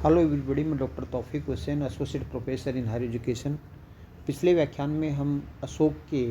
Hello everybody, मैं doctor Taufiq Hussain, associate professor in higher education. पिछले व्याख्यान में हम अशोक के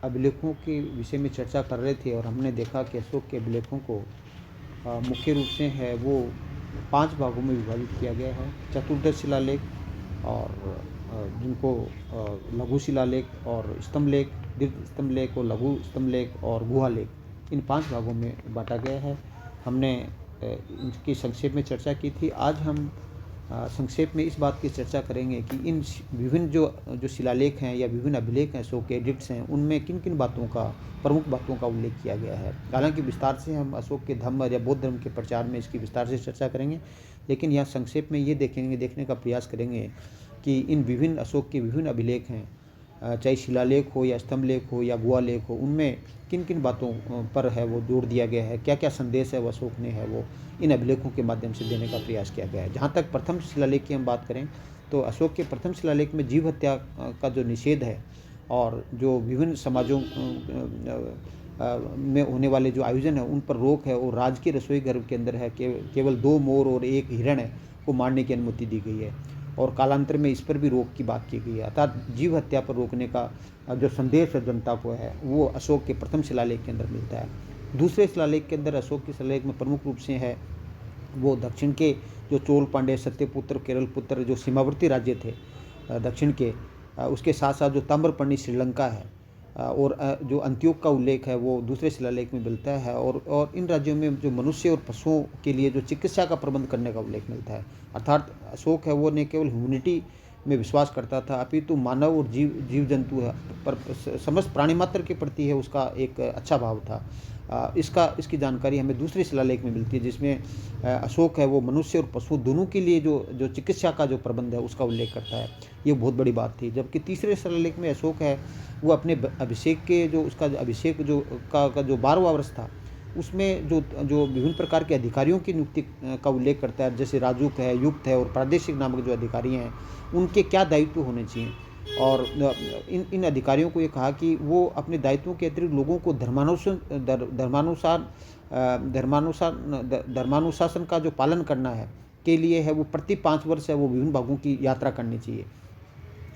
अभिलेखों के विषय में चर्चा कर रहे थे और हमने देखा कि अशोक के अभिलेखों को मुख्य रूप से है वो 5 भागों में विभाजित किया गया है। चतुर्दश शिलालेख और जिनको लघु शिलालेख और स्तंभलेख, दीर्घ स्तंभलेख और लघु स्तंभलेख और गुहालेख, इन 5 भागों में बांटा गया है। हमने इनकी संक्षेप में चर्चा की थी। आज हम संक्षेप में इस बात की चर्चा करेंगे कि इन विभिन्न जो शिलालेख हैं या विभिन्न अभिलेख हैं, अशोक के एडिक्ट्स हैं, उनमें किन किन बातों का, प्रमुख बातों का उल्लेख किया गया है। हालांकि विस्तार से हम अशोक के धर्म या बौद्ध धर्म के प्रचार में इसकी विस्तार से चर्चा करेंगे, लेकिन यहाँ संक्षेप में ये देखने का प्रयास करेंगे कि इन विभिन्न अशोक के विभिन्न अभिलेख हैं, चाहे शिलालेख हो या स्तंभलेख हो या गुहालेख हो, उनमें किन किन बातों पर है वो जोर दिया गया है, क्या क्या संदेश है वो अशोक ने है वो इन अभिलेखों के माध्यम से देने का प्रयास किया गया है। जहाँ तक प्रथम शिलालेख की हम बात करें तो अशोक के प्रथम शिलालेख में जीव हत्या का जो निषेध है और जो विभिन्न समाजों में होने वाले जो आयोजन है उन पर रोक है, और राजकीय रसोई घर के अंदर है केवल 2 मोर और 1 हिरण है को मारने की अनुमति दी गई है, और कालांतर में इस पर भी रोक की बात की गई है। अर्थात जीव हत्या पर रोकने का जो संदेश जनता को है वो अशोक के प्रथम शिलालेख के अंदर मिलता है। दूसरे शिलालेख के अंदर अशोक के शिलालेख में प्रमुख रूप से है वो दक्षिण के जो चोल, पांड्य, सत्यपुत्र, केरलपुत्र जो सीमावर्ती राज्य थे दक्षिण के, उसके साथ साथ जो ताम्रपर्णी श्रीलंका है, और जो अंत्योक का उल्लेख है वो दूसरे शिलालेख में मिलता है, और इन राज्यों में जो मनुष्य और पशुओं के लिए जो चिकित्सा का प्रबंध करने का उल्लेख मिलता है। अर्थात अशोक है वो न केवल ह्यूमनिटी में विश्वास करता था, अपितु मानव और जीव जंतु है पर समस्त प्राणी मात्र के प्रति है उसका एक अच्छा भाव था। इसकी जानकारी हमें दूसरे शिलालेख में मिलती है, जिसमें अशोक है वो मनुष्य और पशु दोनों के लिए जो चिकित्सा का जो प्रबंध है उसका उल्लेख करता है। ये बहुत बड़ी बात थी। जबकि तीसरे शिलालेख में अशोक है वो अपने अभिषेक के जो उसका अभिषेक जो का जो 12वां वर्ष था उसमें जो विभिन्न प्रकार के अधिकारियों की नियुक्ति का उल्लेख करता है, जैसे राजुक है, युक्त है और प्रादेशिक नामक जो अधिकारी हैं उनके क्या दायित्व होने चाहिए। और इन अधिकारियों को ये कहा कि वो अपने दायित्वों के अतिरिक्त लोगों को धर्मानुशासन का जो पालन करना है के लिए है वो प्रति 5 वर्ष है वो विभिन्न भागों की यात्रा करनी चाहिए,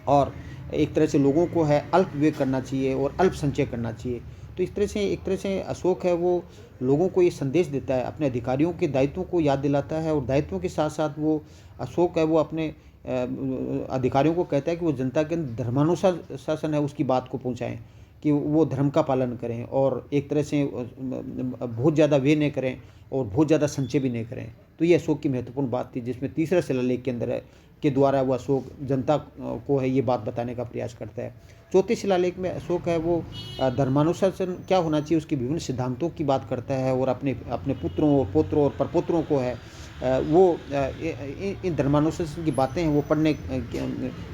और एक तरह से लोगों को है अल्प व्यय करना चाहिए और अल्प संचय करना चाहिए। तो इस तरह से एक तरह से अशोक है वो लोगों को ये संदेश देता है, अपने अधिकारियों के दायित्वों को याद दिलाता है, और दायित्वों के साथ साथ वो अशोक है वो अपने अधिकारियों को कहता है कि वो जनता के अंदर धर्मानुशासन है उसकी बात को पहुंचाएं, कि वो धर्म का पालन करें और एक तरह से बहुत ज़्यादा व्यय नहीं करें और बहुत ज़्यादा संचय भी नहीं करें। तो ये अशोक की महत्वपूर्ण बात थी, जिसमें तीसरा शिलालेख के अंदर के द्वारा वो अशोक जनता को है ये बात बताने का प्रयास करता है। चौथे शिलालेख में अशोक है वो धर्मानुशासन क्या होना चाहिए उसकी विभिन्न सिद्धांतों की बात करता है, और अपने पुत्रों और पौत्रों और परपोत्रों को है वो इन धर्मानुशासन की बातें हैं वो पढ़ने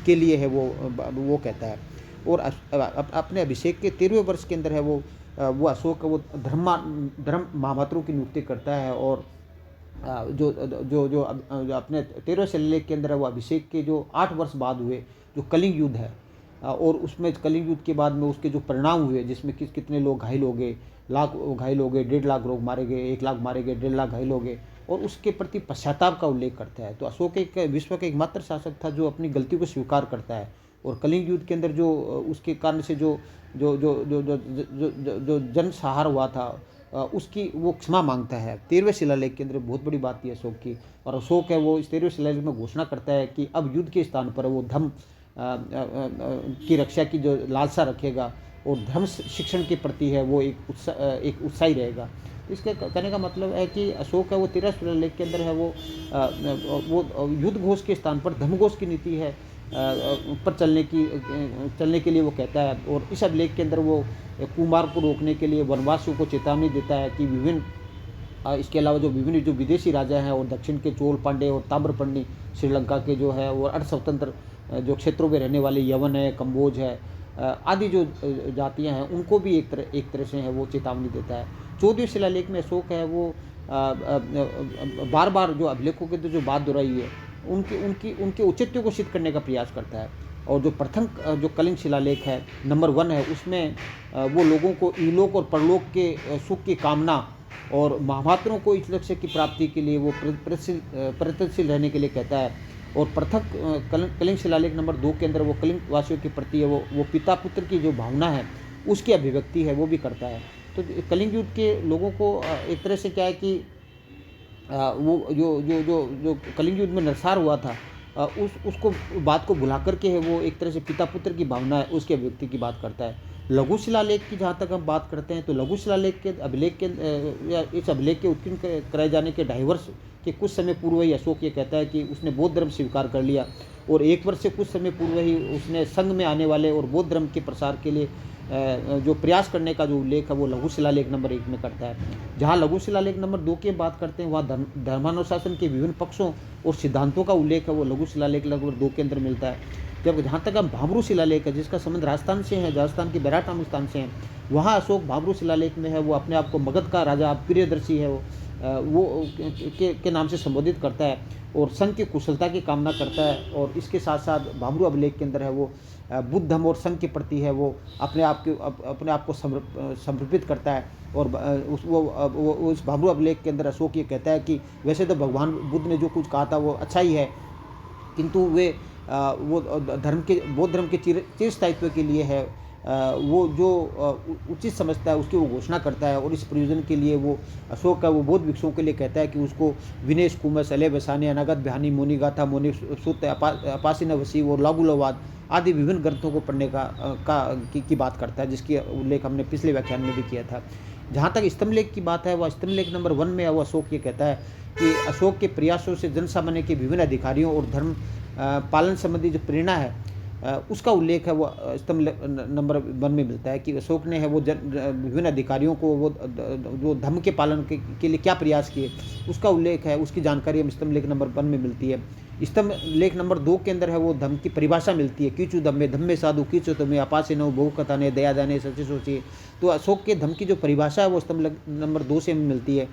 के लिए है वो कहता है। और अपने अभिषेक के 13वें वर्ष के अंदर है वो अशोक वो धर्म महामात्रों की नियुक्ति करता है, और जो अपने 13वें शिलालेख के अंदर है वो अभिषेक के जो 8 वर्ष बाद हुए जो कलिंग युद्ध है, और उसमें कलिंग युद्ध के बाद में उसके जो परिणाम हुए जिसमें कितने लोग घायल हो गए, लाख घायल हो गए, 1.5 लाख लोग मारे गए, 1 लाख मारे गए, 1.5 लाख घायल हो गए, और उसके प्रति पश्चाताप का उल्लेख करता है। तो अशोक एक विश्व का एकमात्र शासक था जो अपनी गलती को स्वीकार करता है, और कलिंग युद्ध के अंदर जो उसके कारण से जो जनसंहार हुआ था उसकी वो क्षमा मांगता है। 13वें शिलालेख के अंदर बहुत बड़ी बात थी अशोक की, और अशोक है वो इस 13वें शिलालेख में घोषणा करता है कि अब युद्ध के स्थान पर वो धर्म की रक्षा की जो लालसा रखेगा और धर्म शिक्षण के प्रति है वो एक उत्साही रहेगा। इसके कहने का मतलब है कि अशोक है वो 13वें शिलालेख के अंदर है वो युद्ध घोष के स्थान पर धर्म घोष की नीति है पर चलने के लिए वो कहता है। और इस अभिलेख के अंदर वो कुमार को रोकने के लिए वनवासियों को चेतावनी देता है कि इसके अलावा जो विभिन्न जो विदेशी राजा हैं और दक्षिण के चोल, पांड्य और ताम्रपर्णी श्रीलंका के जो है और अर्ध स्वतंत्र जो क्षेत्रों में रहने वाले यवन है, कंबोज है आदि जो जातियां हैं उनको भी एक तरह से है वो चेतावनी देता है। 14वें शिलालेख में अशोक है वो बार बार जो अभिलेखों के जो बात दोहराई है उनके औचित्य को सिद्ध करने का प्रयास करता है। और जो प्रथम जो कलिंग शिलालेख है नंबर 1 है, उसमें वो लोगों को इलोक और परलोक के सुख की कामना और महामात्रों को इस लक्ष्य की प्राप्ति के लिए वो प्रयत्नशील रहने के लिए कहता है। और पृथक कलिंग शिलालेख नंबर 2 के अंदर वो कलिंग वासियों के प्रति है वो पिता पुत्र की जो भावना है उसकी अभिव्यक्ति है वो भी करता है। तो कलिंग युद्ध के लोगों को एक तरह से क्या है कि वो जो कलिंग युद्ध में नरसार हुआ था, उसको बात को भुला करके है वो एक तरह से पिता पुत्र की भावना है उसके अभिव्यक्ति की बात करता है। लघु शिलालेख की जहाँ तक हम बात करते हैं तो लघु शिलालेख के अभिलेख के या इस अभिलेख के उत्कीर्ण कराए जाने के 2.5 वर्ष के कुछ समय पूर्व ही अशोक ये कहता है कि उसने बौद्ध धर्म स्वीकार कर लिया, और 1 वर्ष से कुछ समय पूर्व ही उसने संघ में आने वाले और बौद्ध धर्म के प्रसार के लिए जो प्रयास करने का जो उल्लेख है वो लघु शिलालेख नंबर 1 में करता है। जहाँ लघु शिलालेख नंबर 2 की बात करते हैं वहाँ धर्मानुशासन के विभिन्न पक्षों और सिद्धांतों का उल्लेख है वो लघु शिलालेख नंबर 2 के अंदर मिलता है। जब जहाँ तक हम भाबरू शिलालेख है जिसका संबंध राजस्थान से है, राजस्थान के बैराट नामक स्थान से है, वहाँ अशोक भाबरू शिलालेख में है वो अपने आप को मगध का राजा प्रियदर्शी है वो के नाम से संबोधित करता है और संघ की कुशलता की कामना करता है। और इसके साथ साथ भाबरू अभिलेख के अंदर है वो बुद्ध धर्म और संघ के प्रति है वो अपने आप को समर्पित करता है। और उस भाबरू अभिलेख के अंदर अशोक ये कहता है कि वैसे तो भगवान बुद्ध ने जो कुछ कहा था वो अच्छा ही है, किंतु वो बौद्ध धर्म के चिरस्थायित्व के लिए है वो जो उचित समझता है उसकी वो घोषणा करता है। और इस प्रयोजन के लिए वो अशोक का वो बौद्ध भिक्षुओं के लिए कहता है कि उसको विनेश कुमस अले बसानी अनागत बयानी मोनी गाथा मोनी सूत अपासीन वसी और लागुलवाद आदि विभिन्न ग्रंथों को पढ़ने की बात करता है, जिसकी उल्लेख हमने पिछले व्याख्यान में भी किया था। जहाँ तक स्तंभलेख की बात है वह स्तंभलेख नंबर 1 में वो अशोक ये कहता है कि अशोक के प्रयासों से जन सामान्य के विभिन्न अधिकारियों और धर्म पालन संबंधी जो प्रेरणा है उसका उल्लेख है वो स्तंभ नंबर 1 में मिलता है कि अशोक ने है वो विभिन्न अधिकारियों को वो जो धर्म के पालन के लिए क्या प्रयास किए उसका उल्लेख है, उसकी जानकारी हम स्तंभ लेख नंबर 1 में मिलती है। स्तंभ लेख नंबर 2 के अंदर है वो धम्म की परिभाषा मिलती है, कीचु धम्मे साधु कीचु तुम्हें अपासे नो बहु कथा ने दया दाने सची सोची। तो अशोक के धम्म की जो परिभाषा है वो स्तंभ लेख नंबर 2 से मिलती है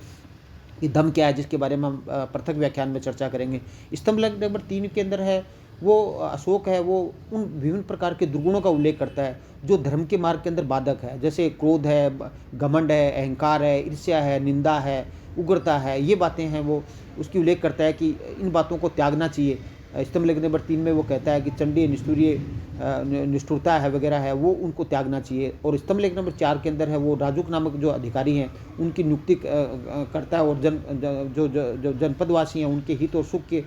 कि धम्म क्या है, जिसके बारे में हम पृथक व्याख्यान में चर्चा करेंगे। स्तंभ लेख नंबर 3 के अंदर है वो अशोक है वो उन विभिन्न प्रकार के दुर्गुणों का उल्लेख करता है जो धर्म के मार्ग के अंदर बाधक है, जैसे क्रोध है, घमंड है, अहंकार है, ईर्ष्या है, निंदा है, उग्रता है, ये बातें हैं वो उसकी उल्लेख करता है कि इन बातों को त्यागना चाहिए। स्तंभ लेख नंबर 3 में वो कहता है कि चंडी निष्ठुरता है वगैरह है वो उनको त्यागना चाहिए। और स्तंभ लेख नंबर 4 के अंदर है वो राजुक नामक जो अधिकारी हैं उनकी नियुक्ति करता है और जो जनपदवासी हैं उनके हित और सुख के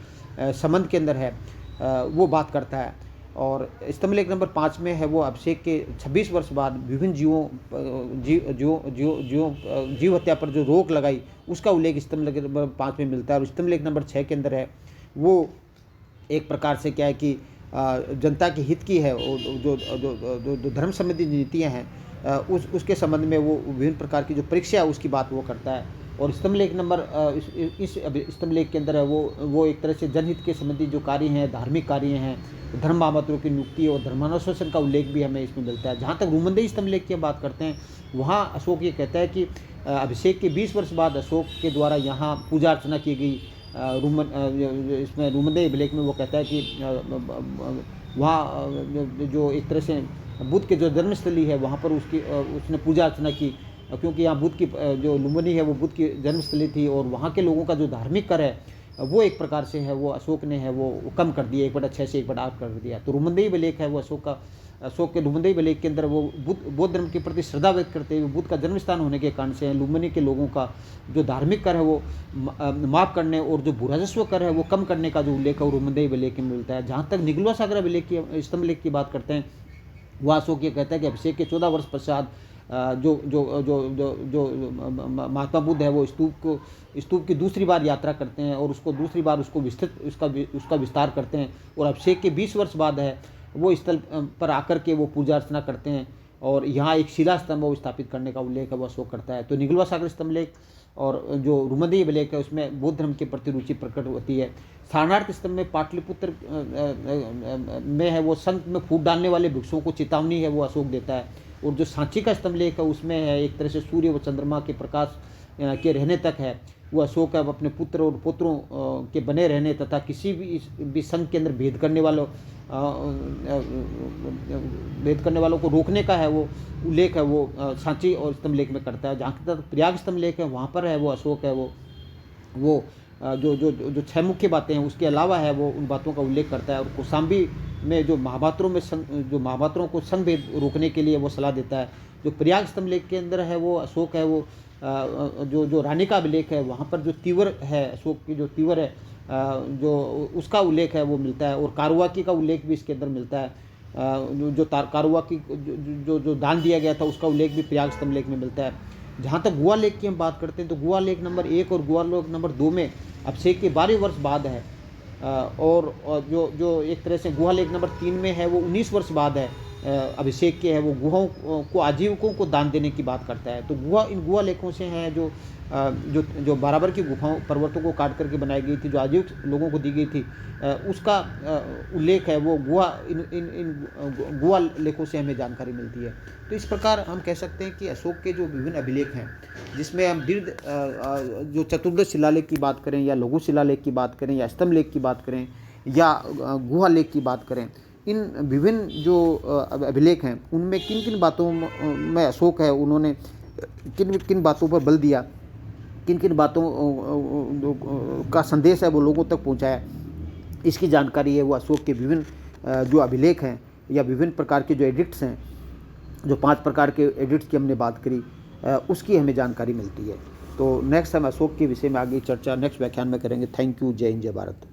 संबंध के अंदर है वो बात करता है। और स्तंभ लेख नंबर 5 में है वो अभिषेक के 26 वर्ष बाद विभिन्न जीव हत्या पर जो रोक लगाई उसका उल्लेख स्तंभ लेख नंबर 5 में मिलता है। और स्तंभ लेख नंबर 6 के अंदर है वो एक प्रकार से क्या है कि जनता के हित की है जो धर्म संबंधी नीतियाँ हैं उसके संबंध में वो विभिन्न प्रकार की जो परीक्षा है उसकी बात वो करता है। और स्तंभ लेख नंबर इस स्तंभ लेख के अंदर है वो एक तरह से जनहित के संबंधी जो कार्य हैं, धार्मिक कार्य हैं, धर्म महामात्रों की नियुक्ति और धर्मानुशासन का उल्लेख भी हमें इसमें मिलता है। जहाँ तक रूमंदेही स्तंभ लेख की बात करते हैं वहाँ अशोक ये कहता है कि अभिषेक के 20 वर्ष बाद अशोक के द्वारा यहाँ पूजा अर्चना की गई। इसमें रूमंदेही अभिलेख में वो कहता है कि वहाँ जो एक तरह से बुद्ध के जो जन्मस्थली है वहाँ पर उसने पूजा अर्चना की, क्योंकि यहाँ बुद्ध की जो लुम्बिनी है वो बुद्ध की जन्मस्थली थी और वहाँ के लोगों का जो धार्मिक कर है वो एक प्रकार से है वो अशोक ने है वो कम कर दिया, 1/6 से 1/8 कर दिया। तो रूमंदेही अभिलेख है वो अशोक के रूमंदेही अभिलेख के अंदर वो बौद्ध धर्म के प्रति श्रद्धा व्यक्त करते हुए बुद्ध का जन्मस्थान होने के कारण से लुम्बिनी के लोगों का जो धार्मिक कर है वो माफ़ करने और जो भूराजस्व कर है वो कम करने का जो उल्लेख है वो रूमंदेही अभिलेख में मिलता है। जहाँ तक निगलवा सागर अभिलेख की स्तंभ लेख की बात करते हैं वह अशोक ये कहता है कि अभिषेक के 14 वर्ष पश्चात जो महात्मा बुद्ध है वो स्तूप की दूसरी बार यात्रा करते हैं और उसको दूसरी बार उसका विस्तार करते हैं। और अभिषेक के 20 वर्ष बाद है वो स्थल पर आकर के वो पूजा अर्चना करते हैं और यहाँ एक शिला स्तंभ वो स्थापित करने का उल्लेख है वो अशोक करता है। तो निगलवा सागर स्तंभ लेख और जो रूमंदेही अभिलेख है उसमें बौद्ध धर्म के प्रति रुचि प्रकट होती है। सारनाथ स्तंभ में पाटलिपुत्र में है वो संत में फूट डालने वाले भिक्षुओं को चेतावनी है वो अशोक देता है। और जो सांची का स्तंभ लेख है उसमें है एक तरह से सूर्य व चंद्रमा के प्रकाश के रहने तक है वो अशोक है, अपने पुत्र और पुत्रों के बने रहने तथा किसी भी संघ के अंदर भेद करने वालों को रोकने का है वो उल्लेख है वो सांची और स्तंभ लेख में करता है। जहाँ तक प्रयाग स्तंभ लेख है वहाँ पर है वो अशोक है वो जो जो जो 6 मुख्य बातें हैं उसके अलावा है वो उन बातों का उल्लेख करता है। और कौशाम्बी में जो महापात्रों को संघ भेद रोकने के लिए वो सलाह देता है। जो प्रयाग स्तंभ लेख के अंदर है वो अशोक है वो जो रानी का अभिलेख है वहाँ पर जो तीवर है, अशोक की जो तीवर है जो उसका उल्लेख है वो मिलता है। और कारवाकी का उल्लेख भी इसके अंदर मिलता है। कारवाकी जो दान दिया गया था उसका उल्लेख भी प्रयाग स्तंभ लेख में मिलता है। जहाँ तक गुहा लेख की हम बात करते हैं तो गुहा लेख नंबर 1 और गुहा लेख नंबर 2 में अभिषेक के 12 वर्ष बाद है। और जो एक तरह से गुहा लेख नंबर 3 में है वो 19 वर्ष बाद है अभिषेक के है वो गुहाओं को आजीविकों को दान देने की बात करता है। तो इन गुहा लेखों से हैं जो बराबर की गुफाओं पर्वतों को काट करके बनाई गई थी, जो आजीविक लोगों को दी गई थी, उसका उल्लेख है वो इन गुहा लेखों से हमें जानकारी मिलती है। तो इस प्रकार हम कह सकते हैं कि अशोक के जो विभिन्न अभिलेख हैं जिसमें हम दीर्घ जो चतुर्दश शिलालेख की बात करें या लघु शिलालेख की बात करें या स्तंभ लेख की बात करें या गुहा लेख की बात करें, इन विभिन्न जो अभिलेख हैं उनमें किन किन बातों में अशोक है उन्होंने किन किन बातों पर बल दिया, किन किन बातों का संदेश है वो लोगों तक पहुंचाया, इसकी जानकारी है वो अशोक के विभिन्न जो अभिलेख हैं या विभिन्न प्रकार के जो एडिक्ट्स हैं, जो 5 प्रकार के एडिक्ट्स की हमने बात करी, उसकी हमें जानकारी मिलती है। तो नेक्स्ट हम अशोक के विषय में आगे चर्चा नेक्स्ट व्याख्यान में करेंगे। Thank you. जय हिंद, जय भारत।